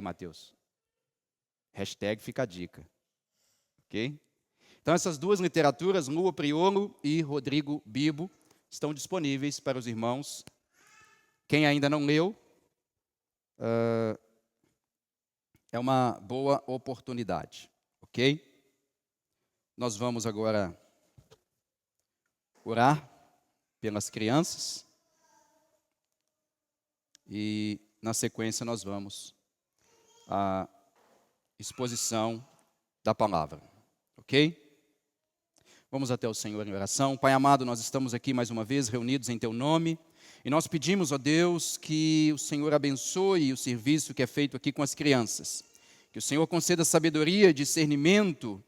Mateus. Hashtag fica a dica. Ok? Então, essas duas literaturas, Lua Priolo e Rodrigo Bibo, estão disponíveis para os irmãos. Quem ainda não leu, é uma boa oportunidade. Ok? Nós vamos agora orar pelas crianças. E, na sequência, nós vamos à exposição da palavra. Ok? Vamos até o Senhor em oração. Pai amado, nós estamos aqui mais uma vez reunidos em Teu nome. E nós pedimos, ó Deus, que o Senhor abençoe o serviço que é feito aqui com as crianças. Que o Senhor conceda sabedoria e discernimento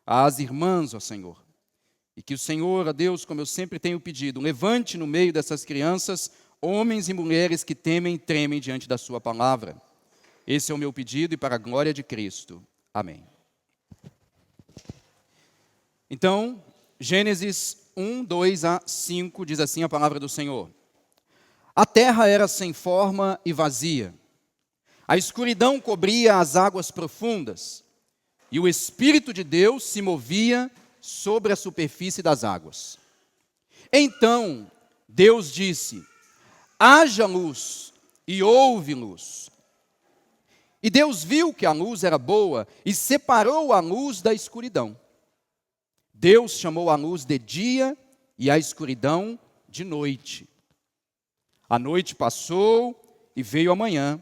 às irmãs, ó Senhor. E que o Senhor, ó Deus, como eu sempre tenho pedido, levante no meio dessas crianças homens e mulheres que temem e tremem diante da sua palavra. Esse é o meu pedido e para a glória de Cristo. Amém. Então, Gênesis 1, 2 a 5 diz assim a palavra do Senhor. A terra era sem forma e vazia. A escuridão cobria as águas profundas. E o Espírito de Deus se movia sobre a superfície das águas. Então, Deus disse: haja luz, e houve luz. E Deus viu que a luz era boa, e separou a luz da escuridão. Deus chamou a luz de dia, e a escuridão de noite. A noite passou, e veio a manhã,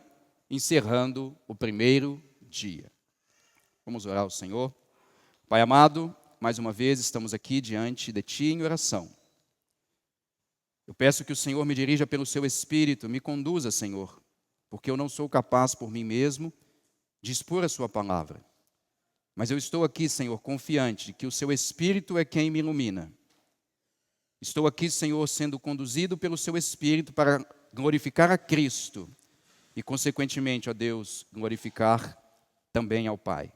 encerrando o primeiro dia. Vamos orar ao Senhor. Pai amado, mais uma vez estamos aqui diante de Ti em oração. Eu peço que o Senhor me dirija pelo Seu Espírito, me conduza, Senhor, porque eu não sou capaz por mim mesmo de expor a Sua palavra. Mas eu estou aqui, Senhor, confiante de que o Seu Espírito é quem me ilumina. Estou aqui, Senhor, sendo conduzido pelo Seu Espírito para glorificar a Cristo e, consequentemente, ó Deus, glorificar também ao Pai.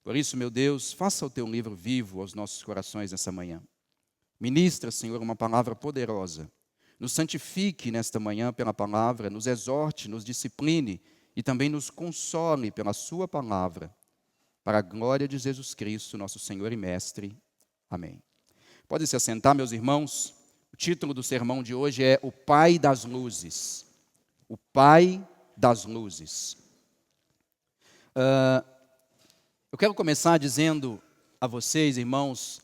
Por isso, meu Deus, faça o Teu livro vivo aos nossos corações nessa manhã. Ministra, Senhor, uma palavra poderosa. Nos santifique nesta manhã pela palavra, nos exorte, nos discipline e também nos console pela Sua palavra. Para a glória de Jesus Cristo, nosso Senhor e Mestre. Amém. Podem se assentar, meus irmãos. O título do sermão de hoje é O Pai das Luzes. O Pai das Luzes. Eu quero começar dizendo a vocês, irmãos,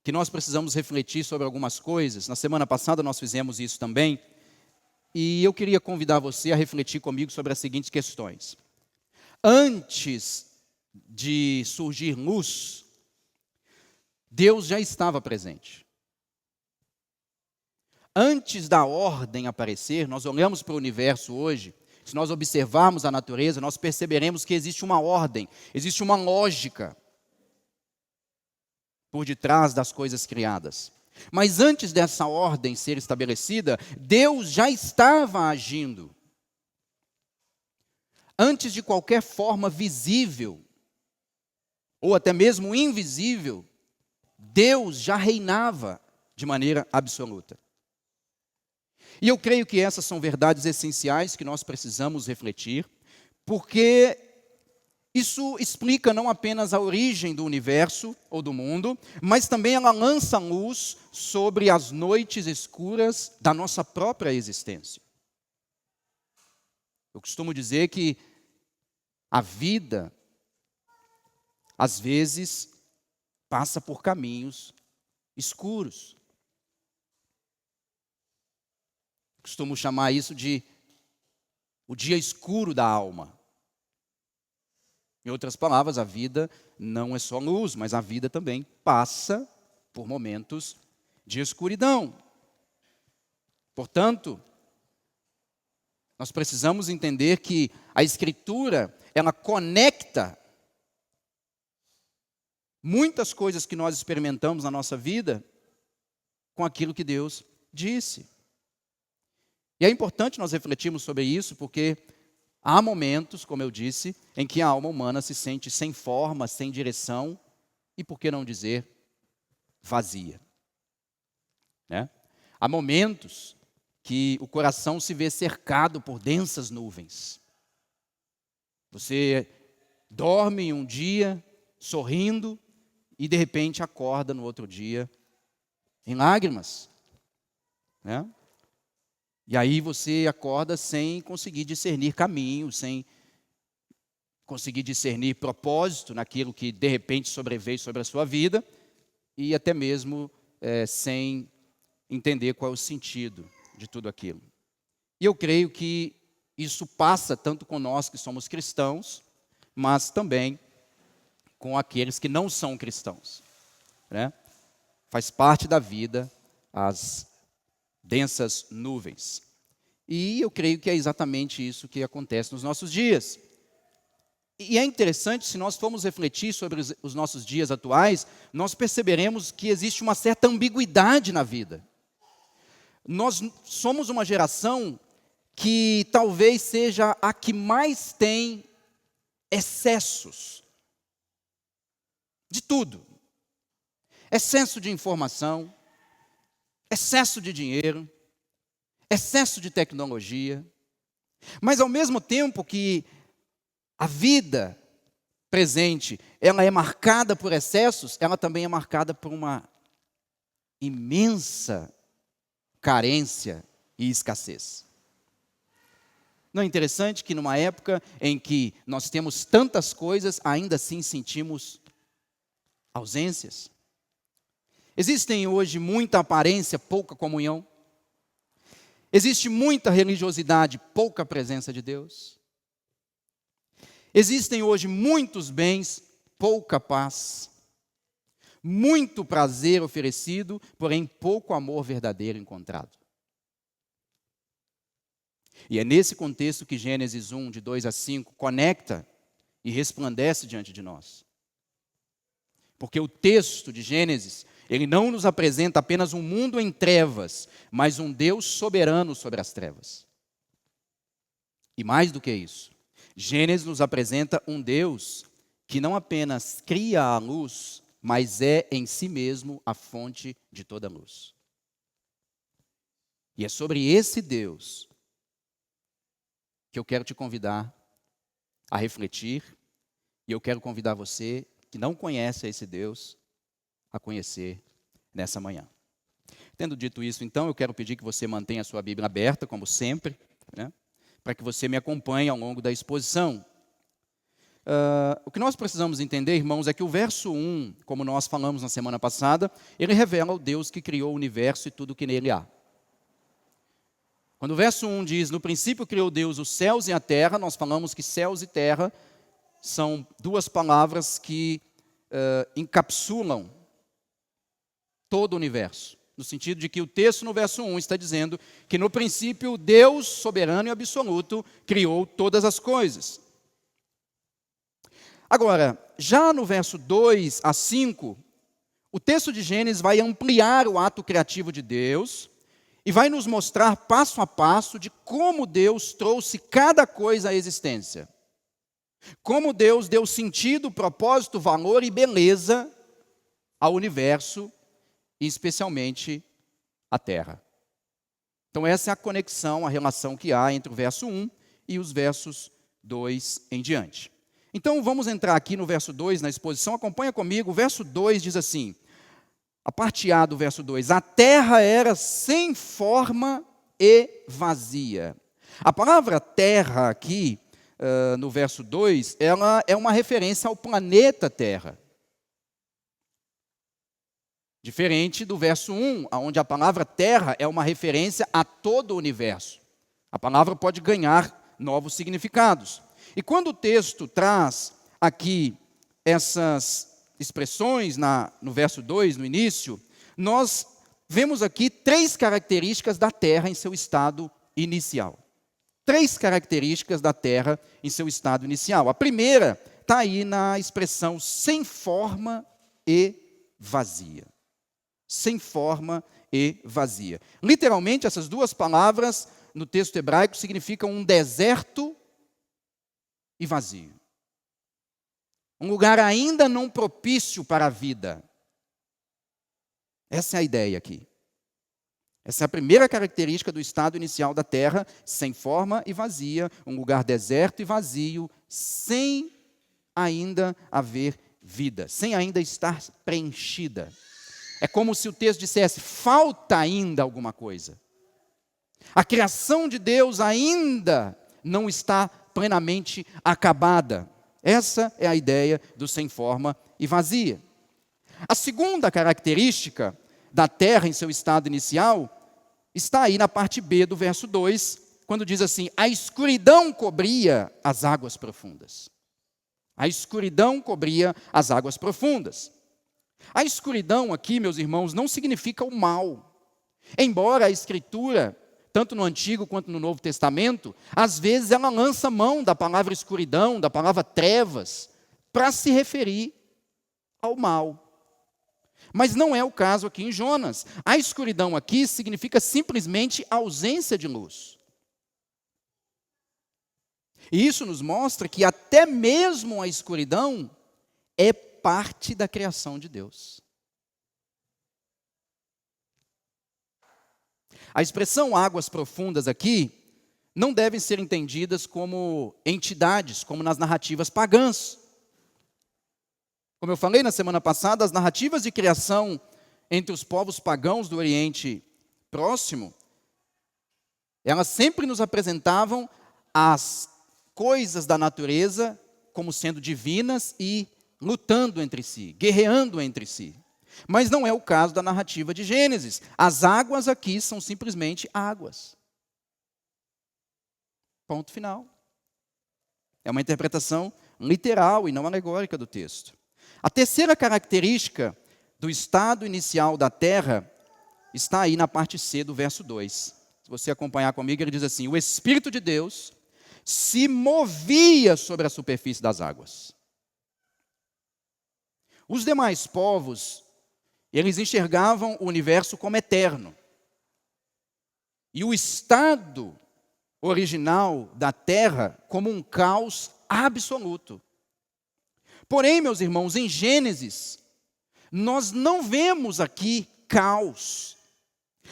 que nós precisamos refletir sobre algumas coisas. Na semana passada nós fizemos isso também. E eu queria convidar você a refletir comigo sobre as seguintes questões. Antes de surgir luz, Deus já estava presente. Antes da ordem aparecer, nós olhamos para o universo hoje, se nós observarmos a natureza, nós perceberemos que existe uma ordem, existe uma lógica por detrás das coisas criadas. Mas antes dessa ordem ser estabelecida, Deus já estava agindo. Antes de qualquer forma visível, ou até mesmo invisível, Deus já reinava de maneira absoluta. E eu creio que essas são verdades essenciais que nós precisamos refletir, porque isso explica não apenas a origem do universo ou do mundo, mas também ela lança luz sobre as noites escuras da nossa própria existência. Eu costumo dizer que a vida, às vezes, passa por caminhos escuros. Costumo chamar isso de o dia escuro da alma. Em outras palavras, a vida não é só luz, mas a vida também passa por momentos de escuridão. Portanto, nós precisamos entender que a Escritura, ela conecta muitas coisas que nós experimentamos na nossa vida com aquilo que Deus disse. E é importante nós refletirmos sobre isso, porque há momentos, como eu disse, em que a alma humana se sente sem forma, sem direção e, por que não dizer, vazia. Né? Há momentos que o coração se vê cercado por densas nuvens. Você dorme um dia sorrindo e de repente acorda no outro dia em lágrimas, né? E aí você acorda sem conseguir discernir caminho, sem conseguir discernir propósito naquilo que de repente sobreveio sobre a sua vida e até mesmo sem entender qual é o sentido de tudo aquilo. E eu creio que isso passa tanto com nós que somos cristãos, mas também com aqueles que não são cristãos, né? Faz parte da vida as densas nuvens. E eu creio que é exatamente isso que acontece nos nossos dias. E é interessante, se nós formos refletir sobre os nossos dias atuais, nós perceberemos que existe uma certa ambiguidade na vida. Nós somos uma geração que talvez seja a que mais tem excessos de tudo. Excesso de informação, excesso de dinheiro, excesso de tecnologia. Mas ao mesmo tempo que a vida presente, ela é marcada por excessos, ela também é marcada por uma imensa carência e escassez. Não é interessante que numa época em que nós temos tantas coisas, ainda assim sentimos ausências? Existem hoje muita aparência, pouca comunhão. Existe muita religiosidade, pouca presença de Deus. Existem hoje muitos bens, pouca paz. Muito prazer oferecido, porém pouco amor verdadeiro encontrado. E é nesse contexto que Gênesis 1, de 2 a 5, conecta e resplandece diante de nós. Porque o texto de Gênesis, ele não nos apresenta apenas um mundo em trevas, mas um Deus soberano sobre as trevas. E mais do que isso, Gênesis nos apresenta um Deus que não apenas cria a luz, mas é em si mesmo a fonte de toda luz. E é sobre esse Deus que eu quero te convidar a refletir, e eu quero convidar você que não conhece esse Deus a conhecer nessa manhã. Tendo dito isso, então, eu quero pedir que você mantenha a sua Bíblia aberta, como sempre, né, para que você me acompanhe ao longo da exposição. O que nós precisamos entender, irmãos, é que o verso 1, como nós falamos na semana passada, ele revela o Deus que criou o universo e tudo o que nele há. Quando o verso 1 diz, no princípio criou Deus os céus e a terra, nós falamos que céus e terra são duas palavras que encapsulam todo o universo. No sentido de que o texto no verso 1 está dizendo que no princípio Deus, soberano e absoluto, criou todas as coisas. Agora, já no verso 2 a 5, o texto de Gênesis vai ampliar o ato criativo de Deus e vai nos mostrar passo a passo de como Deus trouxe cada coisa à existência. Como Deus deu sentido, propósito, valor e beleza ao universo, e especialmente à terra. Então essa é a conexão, a relação que há entre o verso 1 e os versos 2 em diante. Então vamos entrar aqui no verso 2, na exposição, acompanha comigo. O verso 2 diz assim, a parte A do verso 2, a terra era sem forma e vazia. A palavra terra aqui, no verso 2, ela é uma referência ao planeta Terra. Diferente do verso 1, onde a palavra terra é uma referência a todo o universo. A palavra pode ganhar novos significados. E quando o texto traz aqui essas expressões no verso 2, no início, nós vemos aqui 3 características da terra em seu estado inicial. 3 características da terra em seu estado inicial. A primeira está aí na expressão sem forma e vazia. Sem forma e vazia. Literalmente, essas duas palavras no texto hebraico significam um deserto e vazio. Um lugar ainda não propício para a vida. Essa é a ideia aqui. Essa é a primeira característica do estado inicial da terra, sem forma e vazia, um lugar deserto e vazio, sem ainda haver vida, sem ainda estar preenchida. É como se o texto dissesse: falta ainda alguma coisa. A criação de Deus ainda não está plenamente acabada. Essa é a ideia do sem forma e vazia. A segunda característica da terra em seu estado inicial está aí na parte B do verso 2, quando diz assim: a escuridão cobria as águas profundas. A escuridão cobria as águas profundas. A escuridão aqui, meus irmãos, não significa o mal. Embora a Escritura, tanto no Antigo quanto no Novo Testamento, às vezes ela lança mão da palavra escuridão, da palavra trevas, para se referir ao mal. Mas não é o caso aqui em Jonas. A escuridão aqui significa simplesmente ausência de luz. E isso nos mostra que até mesmo a escuridão é parte da criação de Deus. A expressão águas profundas aqui não devem ser entendidas como entidades, como nas narrativas pagãs. Como eu falei na semana passada, as narrativas de criação entre os povos pagãos do Oriente Próximo, elas sempre nos apresentavam as coisas da natureza como sendo divinas e lutando entre si, guerreando entre si. Mas não é o caso da narrativa de Gênesis. As águas aqui são simplesmente águas. Ponto final. É uma interpretação literal e não alegórica do texto. A terceira característica do estado inicial da terra está aí na parte C do verso 2. Se você acompanhar comigo, ele diz assim: o Espírito de Deus se movia sobre a superfície das águas. Os demais povos, eles enxergavam o universo como eterno. E o estado original da terra como um caos absoluto. Porém, meus irmãos, em Gênesis, nós não vemos aqui caos.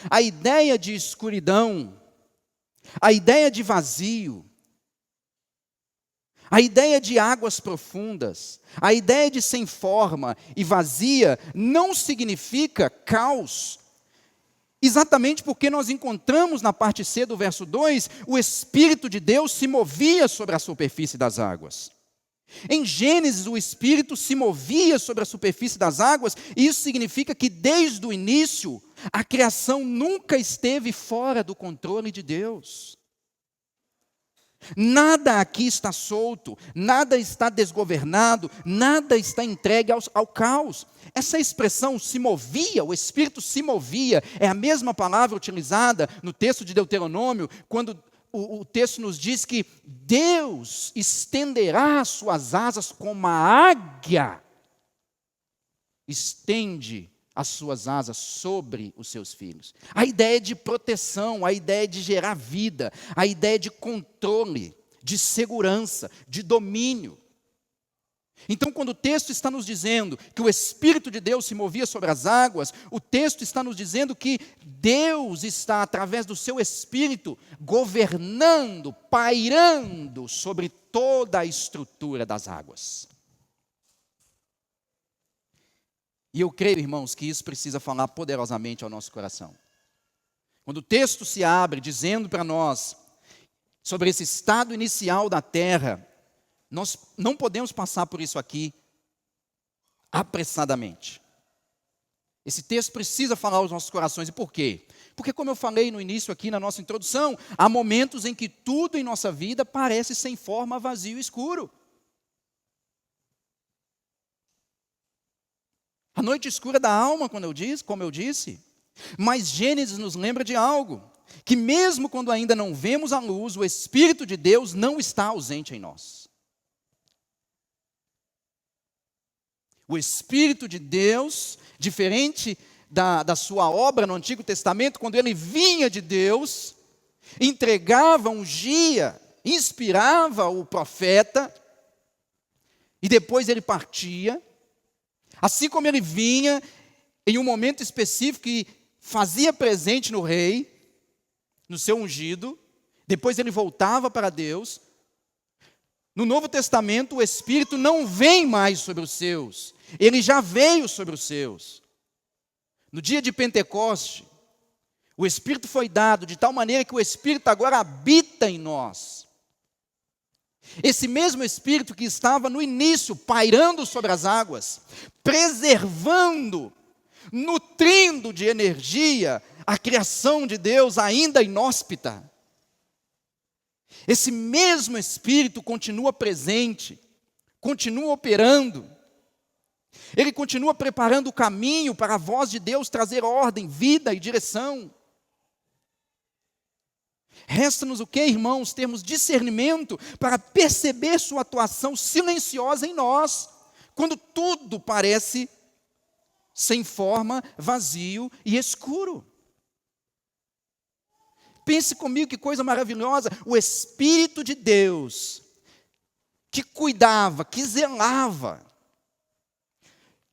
A ideia de escuridão, a ideia de vazio, a ideia de águas profundas, a ideia de sem forma e vazia não significa caos. Exatamente porque nós encontramos na parte C do verso 2, o Espírito de Deus se movia sobre a superfície das águas. Em Gênesis, o Espírito se movia sobre a superfície das águas, e isso significa que desde o início, a criação nunca esteve fora do controle de Deus. Nada aqui está solto, nada está desgovernado, nada está entregue ao caos. Essa expressão se movia, o Espírito se movia, é a mesma palavra utilizada no texto de Deuteronômio, quando o texto nos diz que Deus estenderá as suas asas como a águia estende as suas asas sobre os seus filhos. A ideia de proteção, a ideia de gerar vida, a ideia de controle, de segurança, de domínio. Então, quando o texto está nos dizendo que o Espírito de Deus se movia sobre as águas, o texto está nos dizendo que Deus está, através do seu Espírito, governando, pairando sobre toda a estrutura das águas. E eu creio, irmãos, que isso precisa falar poderosamente ao nosso coração. Quando o texto se abre dizendo para nós sobre esse estado inicial da terra, nós não podemos passar por isso aqui apressadamente. Esse texto precisa falar aos nossos corações. E por quê? Porque, como eu falei no início aqui na nossa introdução, há momentos em que tudo em nossa vida parece sem forma, vazio e escuro. A noite escura da alma, como eu disse. Mas Gênesis nos lembra de algo, que mesmo quando ainda não vemos a luz, o Espírito de Deus não está ausente em nós. O Espírito de Deus, diferente da sua obra no Antigo Testamento, quando ele vinha de Deus, entregava, ungia, inspirava o profeta, e depois ele partia. Assim como ele vinha em um momento específico e fazia presente no rei, no seu ungido, depois ele voltava para Deus. No Novo Testamento, o Espírito não vem mais sobre os seus, ele já veio sobre os seus. No dia de Pentecoste, o Espírito foi dado de tal maneira que o Espírito agora habita em nós. Esse mesmo Espírito que estava no início, pairando sobre as águas, preservando, nutrindo de energia a criação de Deus ainda inóspita. Esse mesmo Espírito continua presente, continua operando. Ele continua preparando o caminho para a voz de Deus trazer ordem, vida e direção. Resta-nos o que, irmãos? Termos discernimento para perceber sua atuação silenciosa em nós, quando tudo parece sem forma, vazio e escuro. Pense comigo que coisa maravilhosa, o Espírito de Deus, que cuidava, que zelava,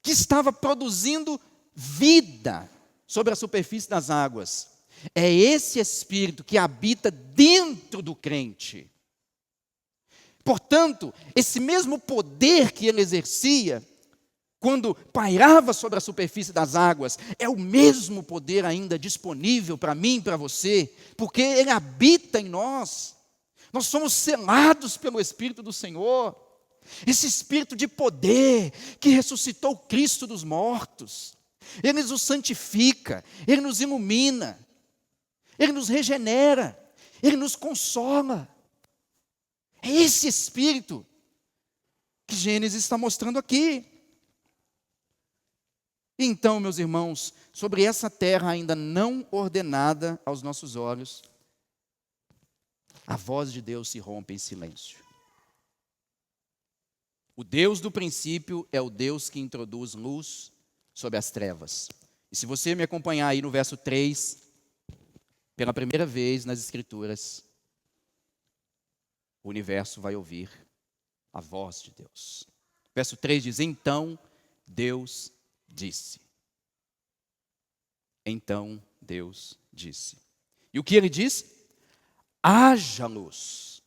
que estava produzindo vida sobre a superfície das águas. É esse Espírito que habita dentro do crente. Portanto, esse mesmo poder que ele exercia, quando pairava sobre a superfície das águas, é o mesmo poder ainda disponível para mim e para você, porque ele habita em nós. Nós somos selados pelo Espírito do Senhor. Esse Espírito de poder que ressuscitou Cristo dos mortos. Ele nos santifica, ele nos ilumina, ele nos regenera, ele nos consola. É esse Espírito que Gênesis está mostrando aqui. Então, meus irmãos, sobre essa terra ainda não ordenada aos nossos olhos, a voz de Deus se rompe em silêncio. O Deus do princípio é o Deus que introduz luz sobre as trevas. E se você me acompanhar aí no verso 3, pela primeira vez nas Escrituras, o universo vai ouvir a voz de Deus. Verso 3 diz: então Deus disse. Então Deus disse. E o que ele diz? Haja luz.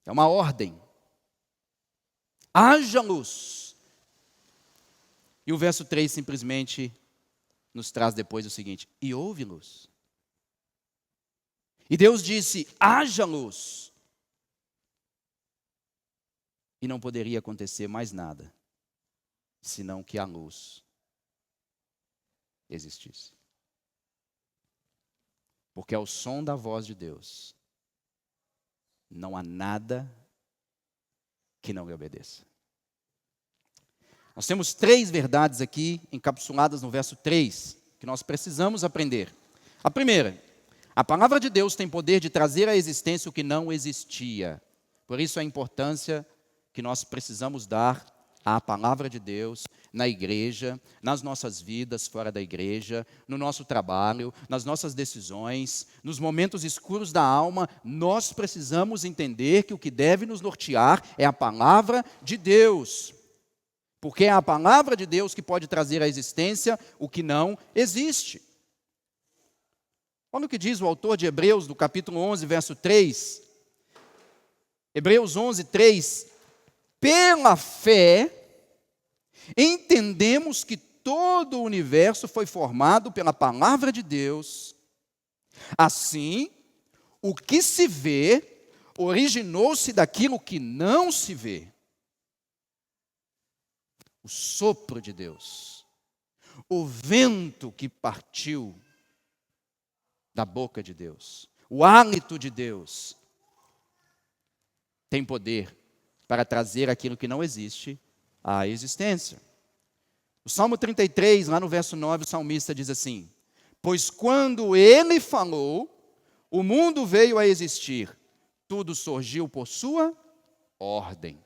É uma ordem. Haja luz. E o verso 3 simplesmente nos traz depois o seguinte: e houve luz. E Deus disse: haja luz. E não poderia acontecer mais nada, senão que a luz existisse. Porque ao som da voz de Deus, não há nada que não lhe obedeça. Nós temos 3 verdades aqui, encapsuladas no verso 3, que nós precisamos aprender. A primeira: a palavra de Deus tem poder de trazer à existência o que não existia. Por isso a importância que nós precisamos dar à palavra de Deus na igreja, nas nossas vidas fora da igreja, no nosso trabalho, nas nossas decisões, nos momentos escuros da alma. Nós precisamos entender que o que deve nos nortear é a palavra de Deus. Porque é a palavra de Deus que pode trazer à existência o que não existe. Olha o que diz o autor de Hebreus, do capítulo 11, verso 3. Hebreus 11, 3. Pela fé, entendemos que todo o universo foi formado pela palavra de Deus. Assim, o que se vê originou-se daquilo que não se vê. O sopro de Deus, o vento que partiu da boca de Deus, o hálito de Deus, tem poder para trazer aquilo que não existe à existência. O Salmo 33, lá no verso 9, o salmista diz assim: pois quando ele falou, o mundo veio a existir, tudo surgiu por sua ordem.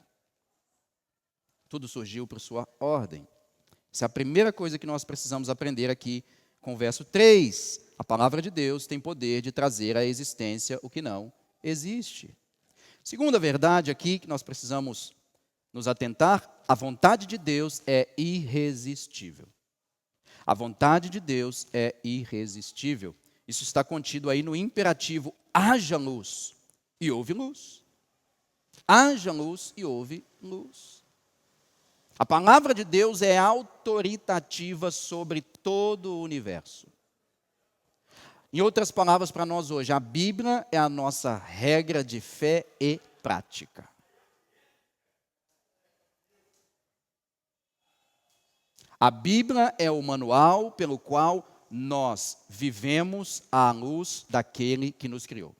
Tudo surgiu por sua ordem. Essa é a primeira coisa que nós precisamos aprender aqui com o verso 3. A palavra de Deus tem poder de trazer à existência o que não existe. Segunda verdade aqui que nós precisamos nos atentar: a vontade de Deus é irresistível. A vontade de Deus é irresistível. Isso está contido aí no imperativo: haja luz e houve luz. Haja luz e houve luz. A palavra de Deus é autoritativa sobre todo o universo. Em outras palavras, para nós hoje, a Bíblia é a nossa regra de fé e prática. A Bíblia é o manual pelo qual nós vivemos à luz daquele que nos criou.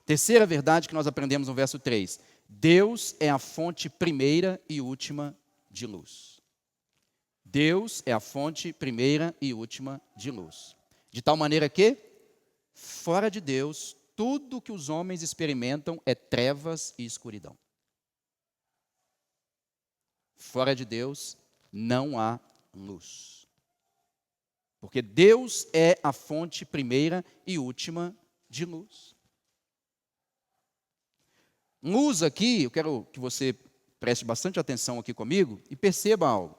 Terceira verdade que nós aprendemos no verso 3. Deus é a fonte primeira e última de luz. Deus é a fonte primeira e última de luz. De tal maneira que, fora de Deus, tudo que os homens experimentam é trevas e escuridão. Fora de Deus, não há luz. Porque Deus é a fonte primeira e última de luz. Luz aqui, eu quero que você preste bastante atenção aqui comigo e perceba algo.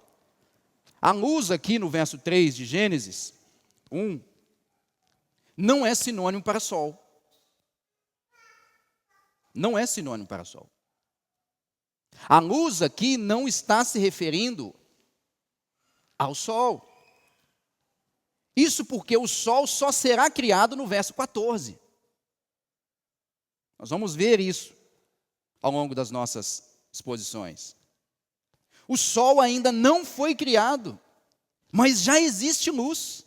A luz aqui no verso 3 de Gênesis 1 não é sinônimo para sol. Não é sinônimo para sol. A luz aqui não está se referindo ao sol. Isso porque o sol só será criado no verso 14. Nós vamos ver isso ao longo das nossas exposições. O sol ainda não foi criado, mas já existe luz.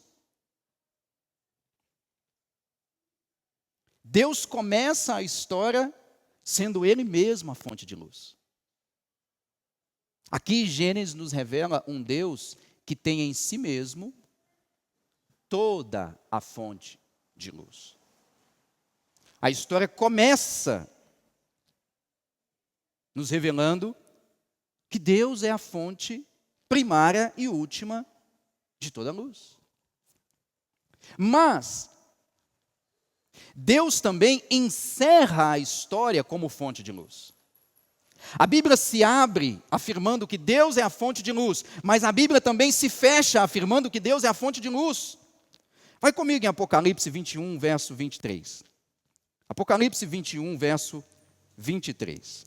Deus começa a história sendo Ele mesmo a fonte de luz. Aqui Gênesis nos revela um Deus que tem em si mesmo toda a fonte de luz. A história começa nos revelando que Deus é a fonte primária e última de toda a luz. Mas Deus também encerra a história como fonte de luz. A Bíblia se abre afirmando que Deus é a fonte de luz, mas a Bíblia também se fecha afirmando que Deus é a fonte de luz. Vai comigo em Apocalipse 21, verso 23. Apocalipse 21, verso 23.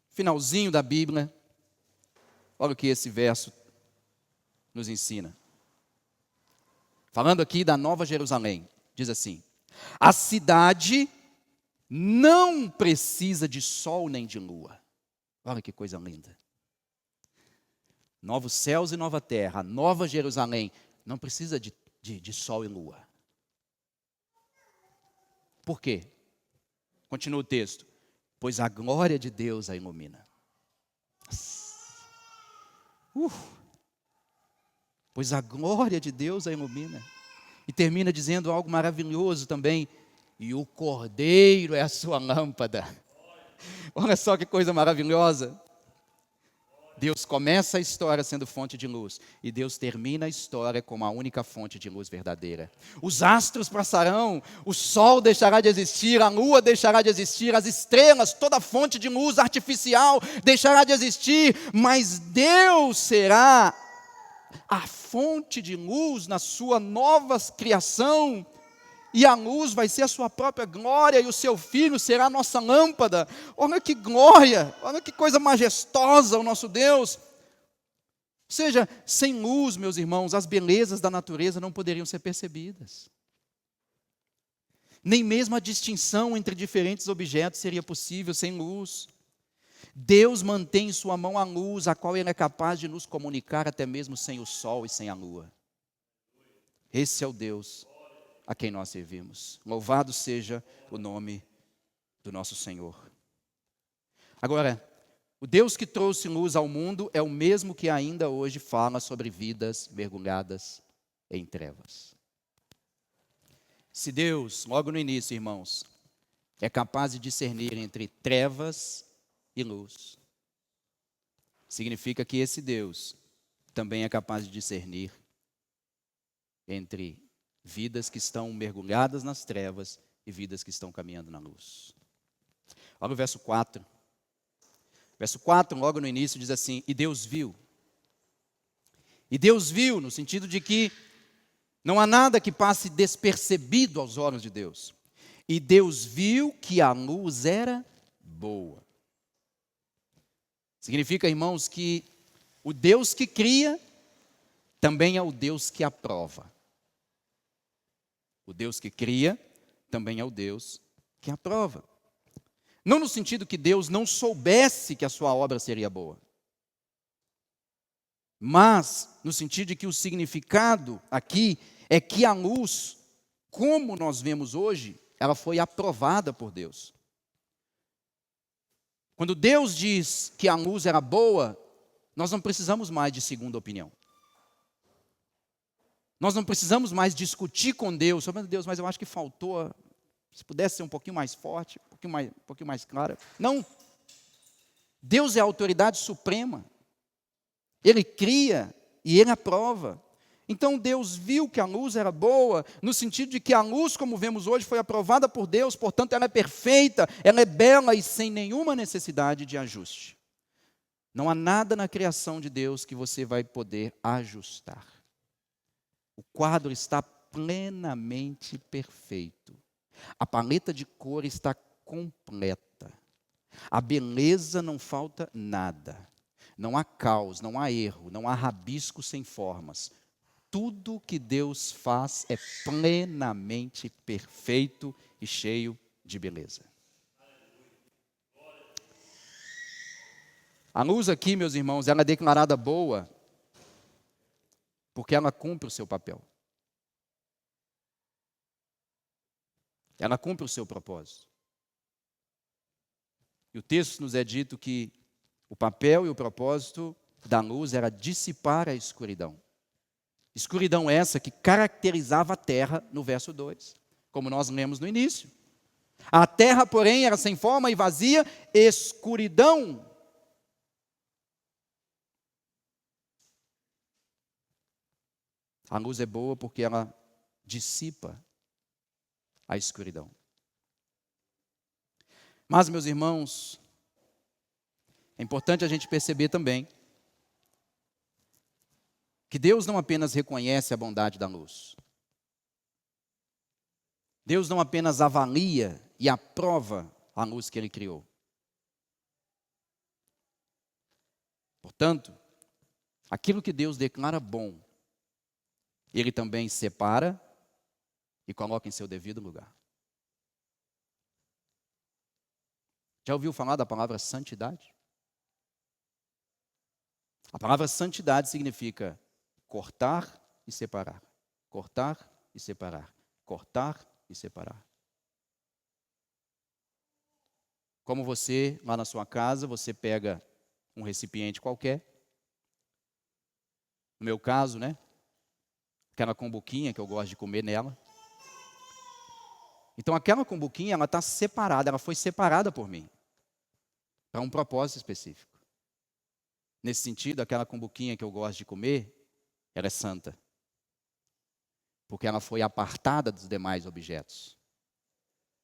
Finalzinho da Bíblia, olha o que esse verso nos ensina. Falando aqui da Nova Jerusalém, diz assim: a cidade não precisa de sol nem de lua. Olha que coisa linda. Novos céus e nova terra, a Nova Jerusalém não precisa de sol e lua. Por quê? Continua o texto. Pois a glória de Deus a ilumina. Pois a glória de Deus a ilumina. E termina dizendo algo maravilhoso também. E o Cordeiro é a sua lâmpada. Olha só que coisa maravilhosa. Deus começa a história sendo fonte de luz. E Deus termina a história como a única fonte de luz verdadeira. Os astros passarão, o sol deixará de existir, a lua deixará de existir, as estrelas, toda fonte de luz artificial deixará de existir. Mas Deus será a fonte de luz na sua nova criação. E a luz vai ser a sua própria glória, e o seu Filho será a nossa lâmpada. Olha que glória, olha que coisa majestosa o nosso Deus. Ou seja, sem luz, meus irmãos, as belezas da natureza não poderiam ser percebidas. Nem mesmo a distinção entre diferentes objetos seria possível sem luz. Deus mantém em sua mão a luz, a qual Ele é capaz de nos comunicar até mesmo sem o sol e sem a lua. Esse é o Deus a quem nós servimos. Louvado seja o nome do nosso Senhor. Agora, o Deus que trouxe luz ao mundo é o mesmo que ainda hoje fala sobre vidas mergulhadas em trevas. Se Deus, logo no início, irmãos, é capaz de discernir entre trevas e luz, significa que esse Deus também é capaz de discernir entre vidas que estão mergulhadas nas trevas e vidas que estão caminhando na luz. Olha o verso 4. Verso 4, logo no início, diz assim: e Deus viu. E Deus viu, no sentido de que não há nada que passe despercebido aos olhos de Deus. E Deus viu que a luz era boa. Significa, irmãos, que o Deus que cria também é o Deus que aprova. O Deus que cria também é o Deus que aprova. Não no sentido que Deus não soubesse que a sua obra seria boa, mas no sentido de que o significado aqui é que a luz, como nós vemos hoje, ela foi aprovada por Deus. Quando Deus diz que a luz era boa, nós não precisamos mais de segunda opinião. Nós não precisamos mais discutir com Deus sobre Deus, mas eu acho que faltou, se pudesse ser um pouquinho mais forte, um pouquinho mais clara. Não. Deus é a autoridade suprema. Ele cria e Ele aprova. Então Deus viu que a luz era boa, no sentido de que a luz, como vemos hoje, foi aprovada por Deus, portanto ela é perfeita, ela é bela e sem nenhuma necessidade de ajuste. Não há nada na criação de Deus que você vai poder ajustar. O quadro está plenamente perfeito. A paleta de cor está completa. A beleza não falta nada. Não há caos, não há erro, não há rabisco sem formas. Tudo que Deus faz é plenamente perfeito e cheio de beleza. A luz aqui, meus irmãos, ela é declarada boa porque ela cumpre o seu papel. Ela cumpre o seu propósito. E o texto nos é dito que o papel e o propósito da luz era dissipar a escuridão. Escuridão essa que caracterizava a terra no verso 2, como nós lemos no início. A terra, porém, era sem forma e vazia, escuridão. A luz é boa porque ela dissipa a escuridão. Mas, meus irmãos, é importante a gente perceber também que Deus não apenas reconhece a bondade da luz. Deus não apenas avalia e aprova a luz que Ele criou. Portanto, aquilo que Deus declara bom, Ele também separa e coloca em seu devido lugar. Já ouviu falar da palavra santidade? A palavra santidade significa cortar e separar. Cortar e separar. Cortar e separar. Como você, lá na sua casa, você pega um recipiente qualquer. No meu caso, né? Aquela cumbuquinha que eu gosto de comer nela. Então aquela cumbuquinha, ela está separada, ela foi separada por mim. Para um propósito específico. Nesse sentido, aquela cumbuquinha que eu gosto de comer, ela é santa. Porque ela foi apartada dos demais objetos.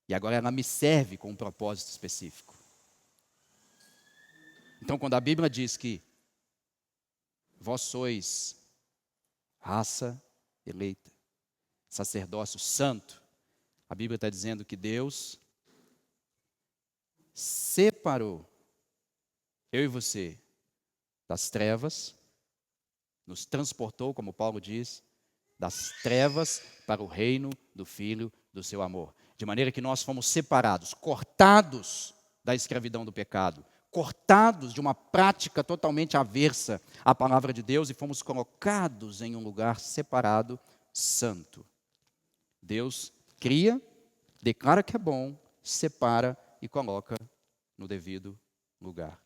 E agora ela me serve com um propósito específico. Então, quando a Bíblia diz que vós sois raça eleita, sacerdócio santo, a Bíblia está dizendo que Deus separou eu e você das trevas, nos transportou, como Paulo diz, das trevas para o reino do Filho do seu amor. De maneira que nós fomos separados, cortados da escravidão do pecado, cortados de uma prática totalmente aversa à palavra de Deus e fomos colocados em um lugar separado, santo. Deus cria, declara que é bom, separa e coloca no devido lugar.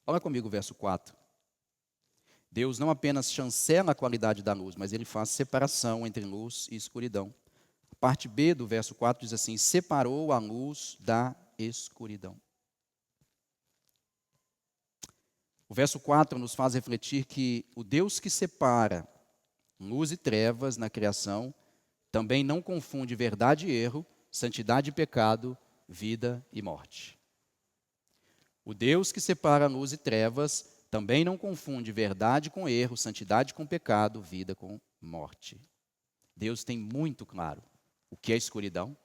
Olha comigo o verso 4. Deus não apenas chancela a qualidade da luz, mas Ele faz separação entre luz e escuridão. A parte B do verso 4 diz assim: separou a luz da escuridão. O verso 4 nos faz refletir que o Deus que separa luz e trevas na criação também não confunde verdade e erro, santidade e pecado, vida e morte. O Deus que separa luz e trevas também não confunde verdade com erro, santidade com pecado, vida com morte. Deus tem muito claro o que é escuridão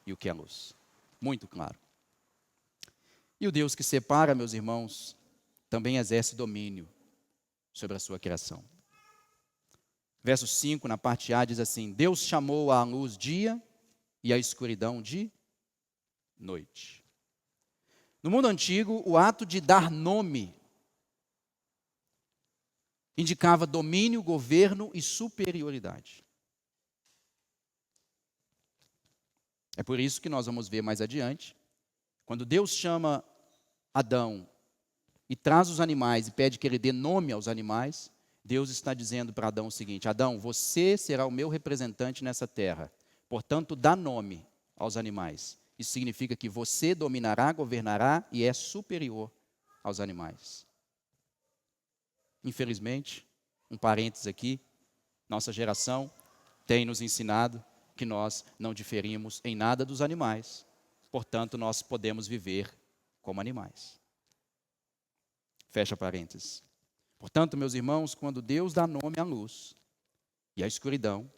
e o que é luz. Muito claro. E o Deus que separa, meus irmãos, também exerce domínio sobre a sua criação. Verso 5, na parte A, diz assim: Deus chamou a luz dia e a escuridão de noite. No mundo antigo, o ato de dar nome indicava domínio, governo e superioridade. É por isso que nós vamos ver mais adiante, quando Deus chama Adão e traz os animais e pede que ele dê nome aos animais, Deus está dizendo para Adão o seguinte: Adão, você será o meu representante nessa terra, portanto, dá nome aos animais. Isso significa que você dominará, governará e é superior aos animais. Infelizmente, um parênteses aqui, nossa geração tem nos ensinado que nós não diferimos em nada dos animais, portanto, nós podemos viver como animais. Fecha parênteses. Portanto, meus irmãos, quando Deus dá nome à luz e à escuridão,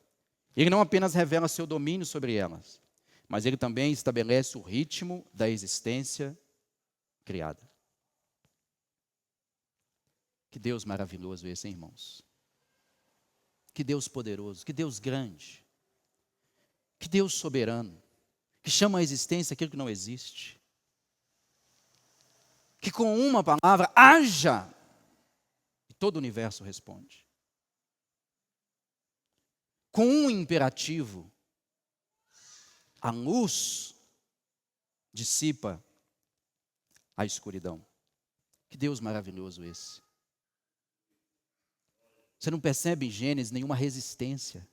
Ele não apenas revela seu domínio sobre elas, mas Ele também estabelece o ritmo da existência criada. Que Deus maravilhoso esse, hein, irmãos? Que Deus poderoso, que Deus grande, que Deus soberano, que chama à existência aquilo que não existe, que com uma palavra haja, e todo o universo responde. Com um imperativo, a luz dissipa a escuridão. Que Deus maravilhoso esse. Você não percebe em Gênesis nenhuma resistência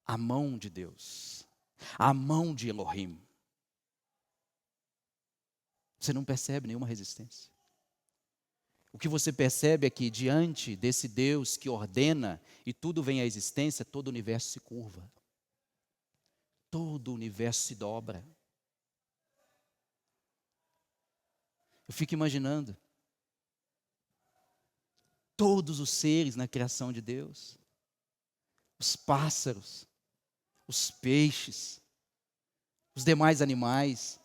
à mão de Deus, à mão de Elohim. Você não percebe nenhuma resistência. O que você percebe é que diante desse Deus que ordena e tudo vem à existência, todo o universo se curva. Todo o universo se dobra. Eu fico imaginando todos os seres na criação de Deus, os pássaros, os peixes, os demais animais,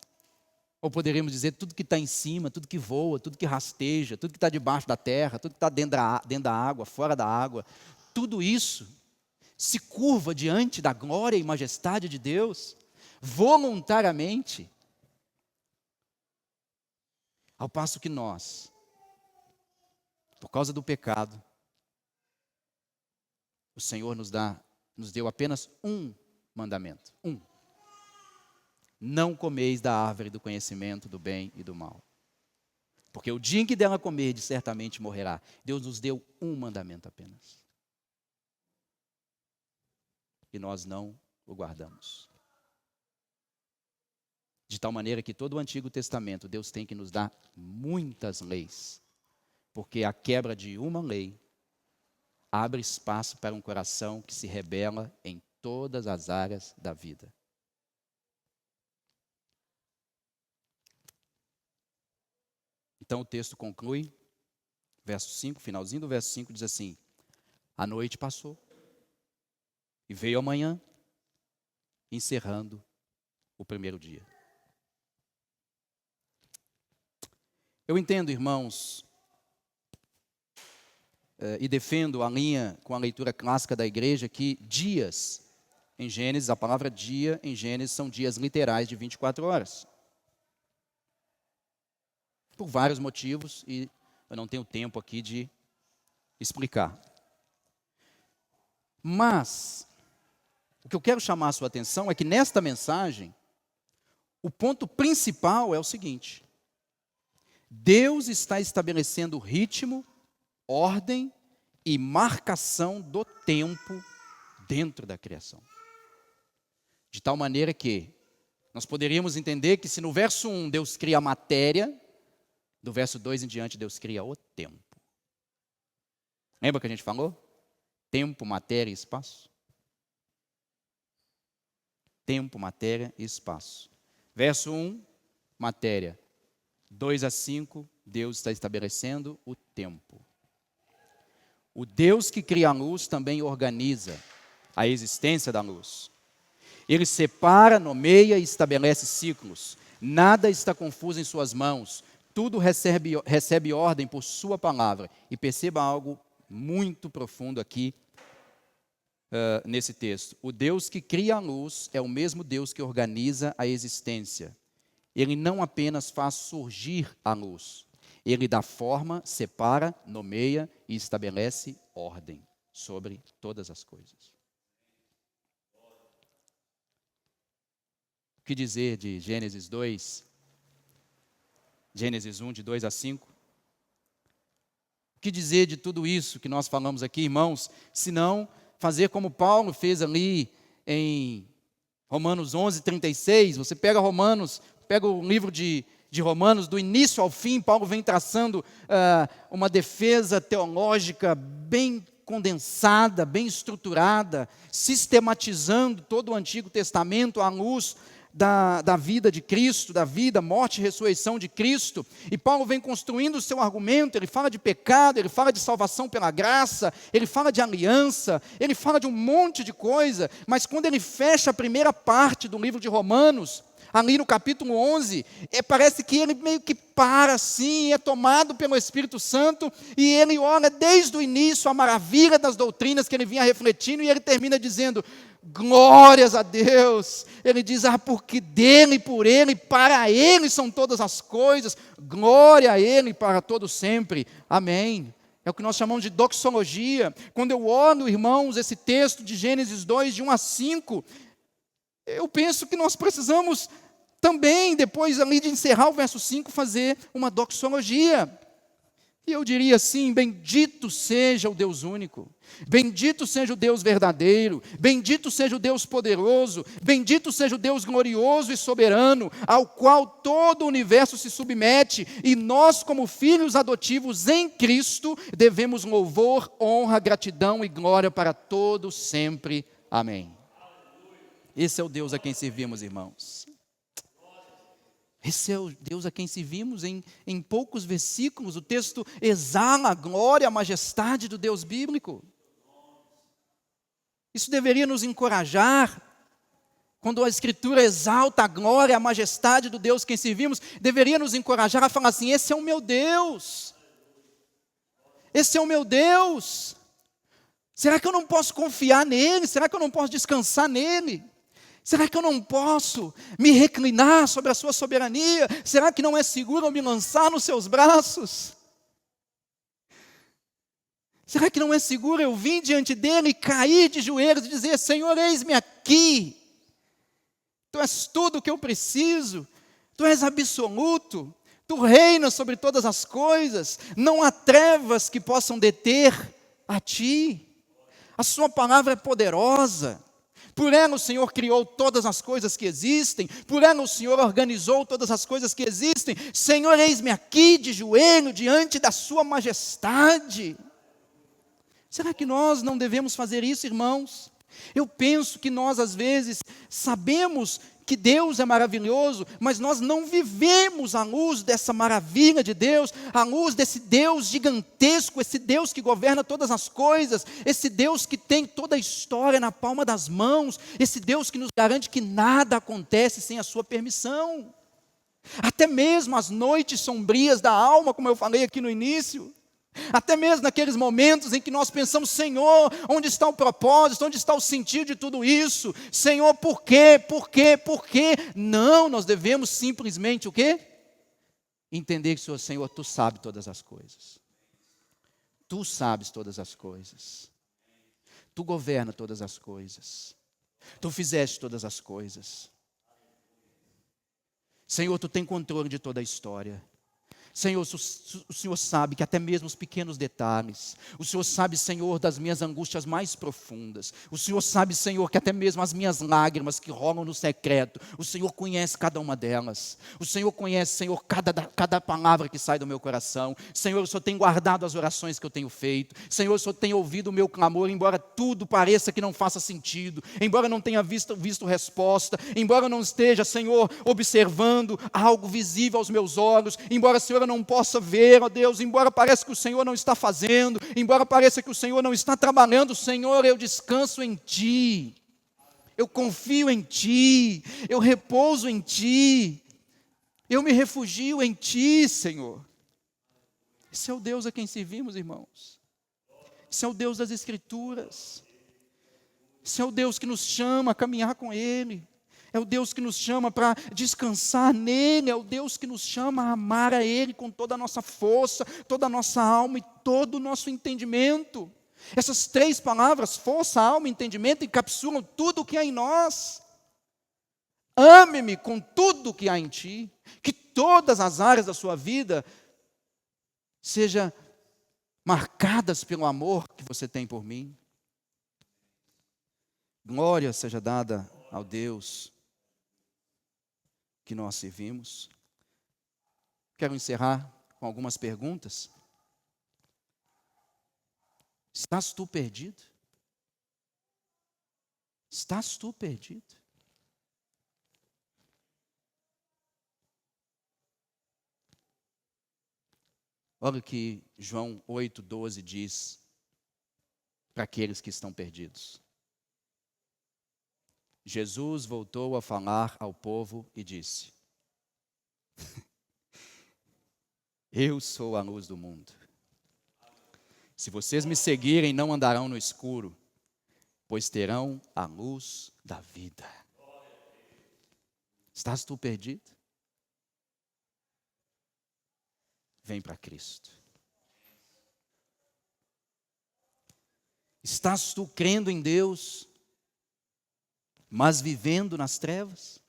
ou poderíamos dizer tudo que está em cima, tudo que voa, tudo que rasteja, tudo que está debaixo da terra, tudo que está dentro da água, fora da água, tudo isso se curva diante da glória e majestade de Deus, voluntariamente, ao passo que nós, por causa do pecado, o Senhor nos deu apenas um mandamento, um. Não comeis da árvore do conhecimento do bem e do mal. Porque o dia em que dela comerdes, certamente morrerá. Deus nos deu um mandamento apenas. E nós não o guardamos. De tal maneira que todo o Antigo Testamento, Deus tem que nos dar muitas leis. Porque a quebra de uma lei abre espaço para um coração que se rebela em todas as áreas da vida. Então o texto conclui, verso 5, finalzinho do verso 5, diz assim: a noite passou e veio a manhã, encerrando o primeiro dia. Eu entendo, irmãos, e defendo a linha com a leitura clássica da igreja, que dias em Gênesis, a palavra dia em Gênesis são dias literais de 24 horas. Por vários motivos, e eu não tenho tempo aqui de explicar. Mas, o que eu quero chamar a sua atenção é que nesta mensagem, o ponto principal é o seguinte: Deus está estabelecendo ritmo, ordem e marcação do tempo dentro da criação. De tal maneira que nós poderíamos entender que se no verso 1 Deus cria a matéria, do verso 2 em diante, Deus cria o tempo. Lembra que a gente falou? Tempo, matéria e espaço. Tempo, matéria e espaço. Verso 1, matéria. 2 a 5, Deus está estabelecendo o tempo. O Deus que cria a luz também organiza a existência da luz. Ele separa, nomeia e estabelece ciclos. Nada está confuso em suas mãos. Tudo recebe ordem por sua palavra. E perceba algo muito profundo aqui nesse texto. O Deus que cria a luz é o mesmo Deus que organiza a existência. Ele não apenas faz surgir a luz. Ele dá forma, separa, nomeia e estabelece ordem sobre todas as coisas. O que dizer de Gênesis 2? Gênesis 1, de 2 a 5? O que dizer de tudo isso que nós falamos aqui, irmãos, se não fazer como Paulo fez ali em Romanos 11, 36, você pega o livro de Romanos, do início ao fim, Paulo vem traçando uma defesa teológica bem condensada, bem estruturada, sistematizando todo o Antigo Testamento à luz da vida de Cristo, da vida, morte e ressurreição de Cristo. E Paulo vem construindo o seu argumento, ele fala de pecado, ele fala de salvação pela graça, ele fala de aliança, ele fala de um monte de coisa, mas quando ele fecha a primeira parte do livro de Romanos, ali no capítulo 11, parece que ele meio que para assim, é tomado pelo Espírito Santo, e ele olha desde o início a maravilha das doutrinas que ele vinha refletindo, e ele termina dizendo: glórias a Deus. Ele diz: porque dele, por ele, para ele são todas as coisas, glória a ele para todo sempre, amém. É o que nós chamamos de doxologia. Quando eu olho, irmãos, esse texto de Gênesis 2, de 1 a 5, eu penso que nós precisamos também, depois ali de encerrar o verso 5, fazer uma doxologia. E eu diria assim: bendito seja o Deus único, bendito seja o Deus verdadeiro, bendito seja o Deus poderoso, bendito seja o Deus glorioso e soberano, ao qual todo o universo se submete, e nós, como filhos adotivos em Cristo, devemos louvor, honra, gratidão e glória para todos sempre. Amém. Esse é o Deus a quem servimos, irmãos. Esse é o Deus a quem servimos. Em poucos versículos, o texto exala a glória, a majestade do Deus bíblico. Isso deveria nos encorajar. Quando a Escritura exalta a glória, a majestade do Deus a quem servimos, deveria nos encorajar a falar assim: esse é o meu Deus. Esse é o meu Deus. Será que eu não posso confiar nele? Será que eu não posso descansar nele? Será que eu não posso me reclinar sobre a sua soberania? Será que não é seguro eu me lançar nos seus braços? Será que não é seguro eu vir diante dele e cair de joelhos e dizer: Senhor, eis-me aqui. Tu és tudo o que eu preciso. Tu és absoluto. Tu reinas sobre todas as coisas. Não há trevas que possam deter a ti. A sua palavra é poderosa. Por ela o Senhor criou todas as coisas que existem, por ela o Senhor organizou todas as coisas que existem. Senhor, eis-me aqui de joelho diante da sua majestade. Será que nós não devemos fazer isso, irmãos? Eu penso que nós às vezes sabemos que Deus é maravilhoso, mas nós não vivemos à luz dessa maravilha de Deus, à luz desse Deus gigantesco, esse Deus que governa todas as coisas, esse Deus que tem toda a história na palma das mãos, esse Deus que nos garante que nada acontece sem a sua permissão. Até mesmo as noites sombrias da alma, como eu falei aqui no início, até mesmo naqueles momentos em que nós pensamos: Senhor, onde está o propósito, onde está o sentido de tudo isso? Senhor, por quê, por quê, por quê? Não, nós devemos simplesmente o quê? Entender que, Senhor, Tu sabes todas as coisas. Tu sabes todas as coisas. Tu governa todas as coisas. Tu fizeste todas as coisas. Senhor, Tu tem controle de toda a história. Senhor, o Senhor sabe que até mesmo os pequenos detalhes, o Senhor sabe, Senhor, das minhas angústias mais profundas, o Senhor sabe, Senhor, que até mesmo as minhas lágrimas que rolam no secreto, o Senhor conhece cada uma delas, o Senhor conhece, Senhor, cada palavra que sai do meu coração. Senhor, o Senhor tem guardado as orações que eu tenho feito, Senhor, o Senhor tem ouvido o meu clamor, embora tudo pareça que não faça sentido, embora eu não tenha visto resposta, embora eu não esteja, Senhor, observando algo visível aos meus olhos, embora, Senhor, eu não possa ver, ó Deus, embora pareça que o Senhor não está fazendo, embora pareça que o Senhor não está trabalhando, Senhor, eu descanso em Ti, eu confio em Ti, eu repouso em Ti, eu me refugio em Ti, Senhor. Esse é o Deus a quem servimos, irmãos. Esse é o Deus das Escrituras. Esse é o Deus que nos chama a caminhar com Ele. É o Deus que nos chama para descansar nele, é o Deus que nos chama a amar a Ele com toda a nossa força, toda a nossa alma e todo o nosso entendimento. Essas três palavras, força, alma e entendimento, encapsulam tudo o que há em nós. Ame-me com tudo o que há em ti, que todas as áreas da sua vida sejam marcadas pelo amor que você tem por mim. Glória seja dada ao Deus que nós servimos. Quero encerrar com algumas perguntas. Estás tu perdido? Estás tu perdido? Olha o que João 8,12 diz para aqueles que estão perdidos. Jesus voltou a falar ao povo e disse: eu sou a luz do mundo. Se vocês me seguirem, não andarão no escuro, pois terão a luz da vida. Estás tu perdido? Vem para Cristo. Estás tu crendo em Deus, mas vivendo nas trevas?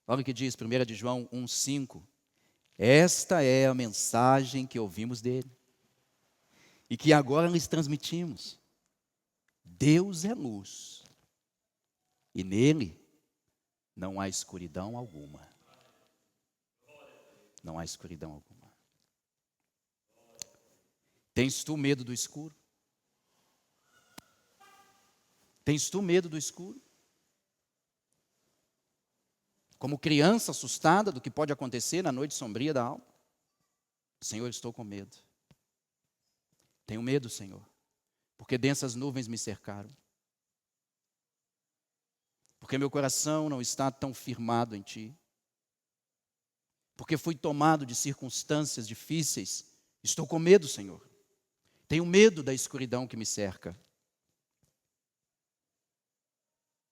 Olha o que diz 1 de João 1,5. Esta é a mensagem que ouvimos dele e que agora lhes transmitimos. Deus é luz e nele não há escuridão alguma. Não há escuridão alguma. Tens tu medo do escuro? Tens tu medo do escuro? Como criança assustada do que pode acontecer na noite sombria da alma? Senhor, estou com medo. Tenho medo, Senhor, porque densas nuvens me cercaram. Porque meu coração não está tão firmado em Ti. Porque fui tomado de circunstâncias difíceis. Estou com medo, Senhor. Tenho medo da escuridão que me cerca.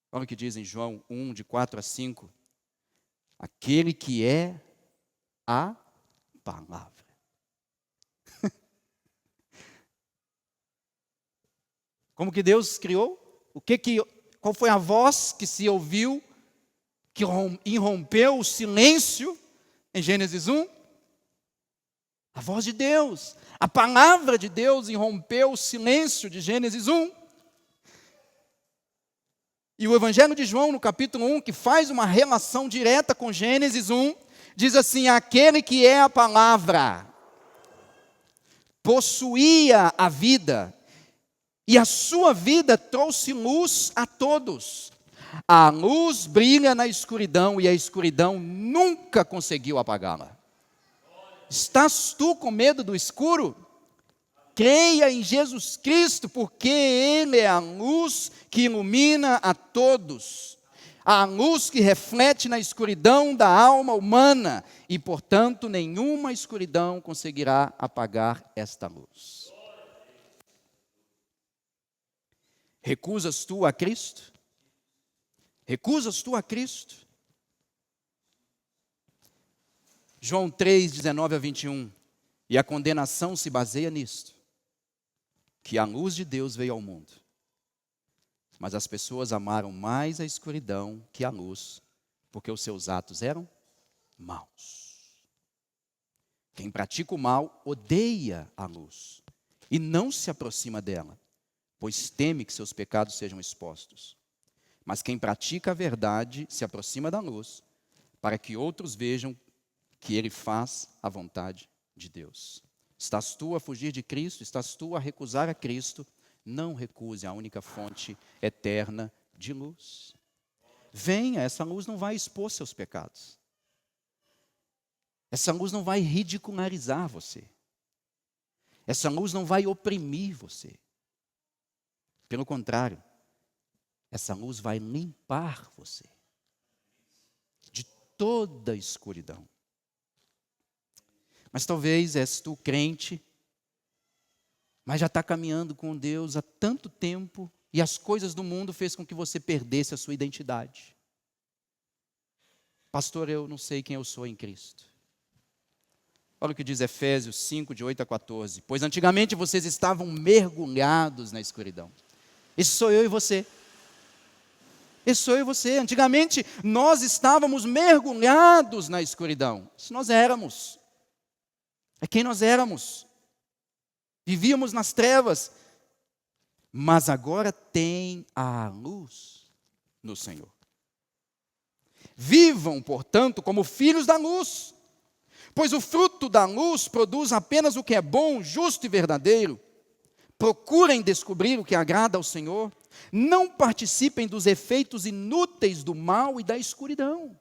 Olha o que diz em João 1, de 4 a 5. Aquele que é a palavra. Como que Deus criou? Qual foi a voz que se ouviu, que irrompeu o silêncio em Gênesis 1? A voz de Deus. A palavra de Deus irrompeu o silêncio de Gênesis 1. E o Evangelho de João, no capítulo 1, que faz uma relação direta com Gênesis 1, diz assim: aquele que é a palavra possuía a vida, e a sua vida trouxe luz a todos. A luz brilha na escuridão, e a escuridão nunca conseguiu apagá-la. Estás tu com medo do escuro? Creia em Jesus Cristo, porque Ele é a luz que ilumina a todos. A luz que reflete na escuridão da alma humana. E, portanto, nenhuma escuridão conseguirá apagar esta luz. Recusas tu a Cristo? Recusas tu a Cristo? João 3, 19 a 21. E a condenação se baseia nisto: que a luz de Deus veio ao mundo, mas as pessoas amaram mais a escuridão que a luz, porque os seus atos eram maus. Quem pratica o mal odeia a luz e não se aproxima dela, pois teme que seus pecados sejam expostos. Mas quem pratica a verdade se aproxima da luz, para que outros vejam que ele faz a vontade de Deus. Estás tu a fugir de Cristo? Estás tu a recusar a Cristo? Não recuse a única fonte eterna de luz. Venha, essa luz não vai expor seus pecados. Essa luz não vai ridicularizar você. Essa luz não vai oprimir você. Pelo contrário, essa luz vai limpar você de toda a escuridão. Mas talvez és tu crente, mas já está caminhando com Deus há tanto tempo e as coisas do mundo fez com que você perdesse a sua identidade. Pastor, eu não sei quem eu sou em Cristo. Olha o que diz Efésios 5, de 8 a 14. Pois antigamente vocês estavam mergulhados na escuridão. Esse sou eu e você. Esse sou eu e você. Antigamente nós estávamos mergulhados na escuridão. Isso nós éramos. É quem nós éramos. Vivíamos nas trevas. Mas agora tem a luz no Senhor. Vivam, portanto, como filhos da luz. Pois o fruto da luz produz apenas o que é bom, justo e verdadeiro. Procurem descobrir o que agrada ao Senhor. Não participem dos efeitos inúteis do mal e da escuridão.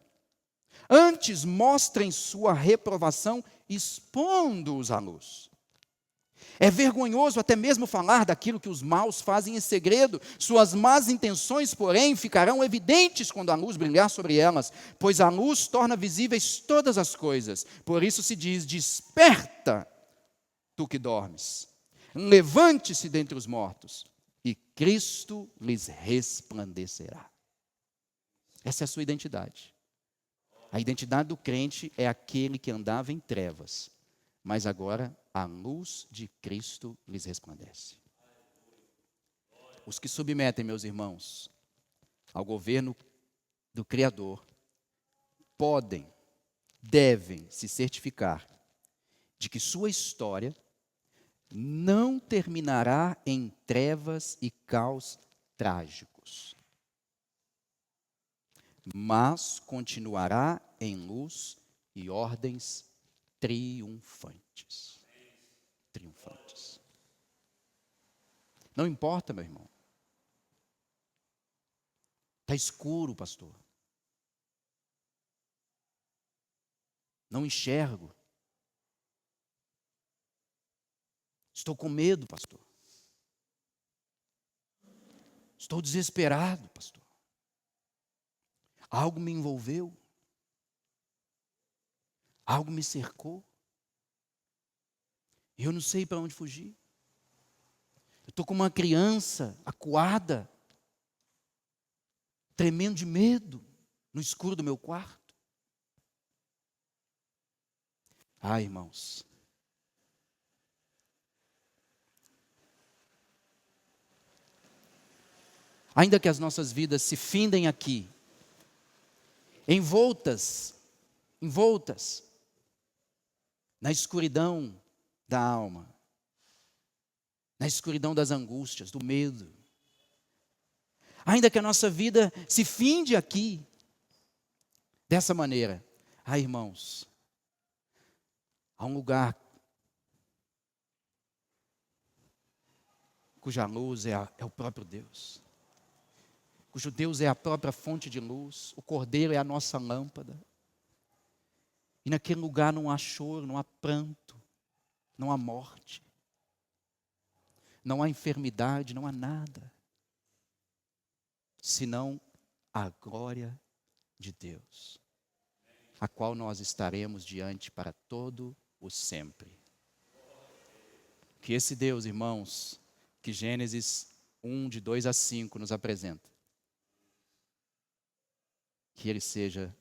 Antes, mostrem sua reprovação expondo-os à luz. É vergonhoso até mesmo falar daquilo que os maus fazem em segredo. Suas más intenções, porém, ficarão evidentes quando a luz brilhar sobre elas, pois a luz torna visíveis todas as coisas. Por isso se diz: desperta, tu que dormes. Levante-se dentre os mortos, e Cristo lhes resplandecerá. Essa é a sua identidade. A identidade do crente é aquele que andava em trevas, mas agora a luz de Cristo lhes resplandece. Os que submetem, meus irmãos, ao governo do Criador, podem, devem se certificar de que sua história não terminará em trevas e caos trágicos, mas continuará em luz e ordens triunfantes. Triunfantes. Não importa, meu irmão. Está escuro, pastor. Não enxergo. Estou com medo, pastor. Estou desesperado, pastor. Algo me envolveu. Algo me cercou. E eu não sei para onde fugir. Eu estou como uma criança acuada, tremendo de medo, no escuro do meu quarto. Ah, irmãos. Ainda que as nossas vidas se findem aqui, envoltas na escuridão da alma, na escuridão das angústias, do medo. Ainda que a nossa vida se finde aqui, dessa maneira. Ah, irmãos, há um lugar cuja luz é o próprio Deus, cujo Deus é a própria fonte de luz, o Cordeiro é a nossa lâmpada. E naquele lugar não há choro, não há pranto, não há morte, não há enfermidade, não há nada, senão a glória de Deus, a qual nós estaremos diante para todo o sempre. Que esse Deus, irmãos, que Gênesis 1, de 2 a 5 nos apresenta, que Ele seja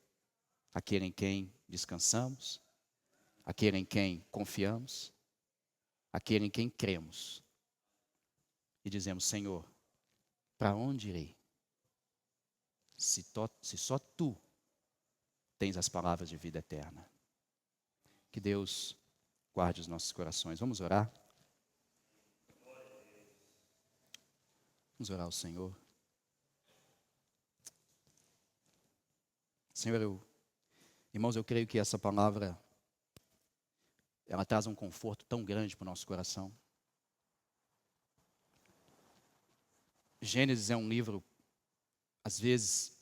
aquele em quem descansamos, aquele em quem confiamos, aquele em quem cremos. E dizemos: Senhor, para onde irei? Se só Tu tens as palavras de vida eterna. Que Deus guarde os nossos corações. Vamos orar? Vamos orar ao Senhor. Senhor, irmãos, eu creio que essa palavra, ela traz um conforto tão grande para o nosso coração. Gênesis é um livro, às vezes,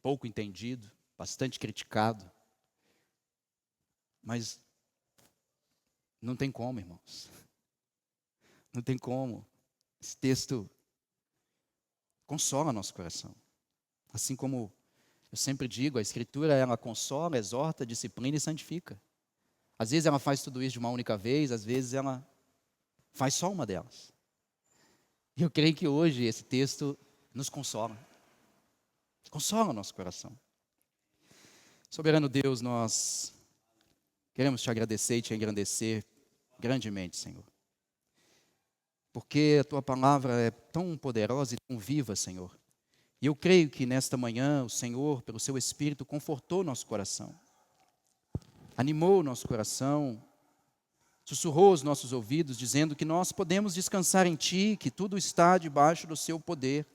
pouco entendido, bastante criticado, mas não tem como, irmãos. Não tem como. Esse texto consola nosso coração. Assim como eu sempre digo, a Escritura, ela consola, exorta, disciplina e santifica. Às vezes ela faz tudo isso de uma única vez, às vezes ela faz só uma delas. E eu creio que hoje esse texto nos consola. Consola o nosso coração. Soberano Deus, nós queremos te agradecer e te engrandecer grandemente, Senhor. Porque a tua palavra é tão poderosa e tão viva, Senhor. E eu creio que nesta manhã o Senhor, pelo seu Espírito, confortou nosso coração. Animou o nosso coração, sussurrou os nossos ouvidos, dizendo que nós podemos descansar em Ti, que tudo está debaixo do Seu poder,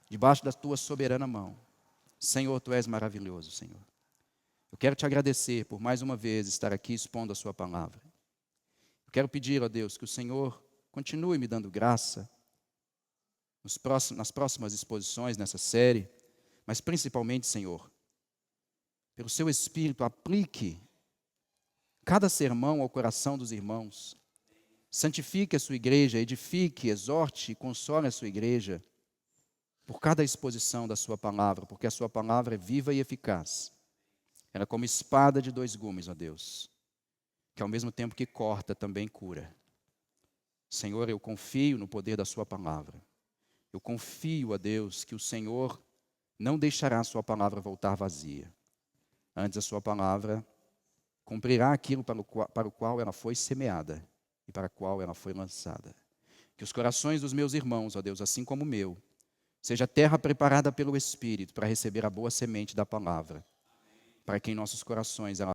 debaixo da Tua soberana mão. Senhor, Tu és maravilhoso, Senhor. Eu quero Te agradecer por mais uma vez estar aqui expondo a Sua palavra. Eu quero pedir a Deus que o Senhor continue me dando graça nas próximas exposições nessa série, mas principalmente, Senhor, pelo Seu Espírito, aplique cada sermão ao coração dos irmãos. Santifique a sua igreja, edifique, exorte e console a sua igreja por cada exposição da sua palavra, porque a sua palavra é viva e eficaz. Ela é como espada de dois gumes, ó Deus, que ao mesmo tempo que corta, também cura. Senhor, eu confio no poder da sua palavra. Eu confio a Deus que o Senhor não deixará a sua palavra voltar vazia. Antes a sua palavra cumprirá aquilo para o qual ela foi semeada e para o qual ela foi lançada. Que os corações dos meus irmãos, ó Deus, assim como o meu, seja terra preparada pelo Espírito para receber a boa semente da palavra, para que em nossos corações ela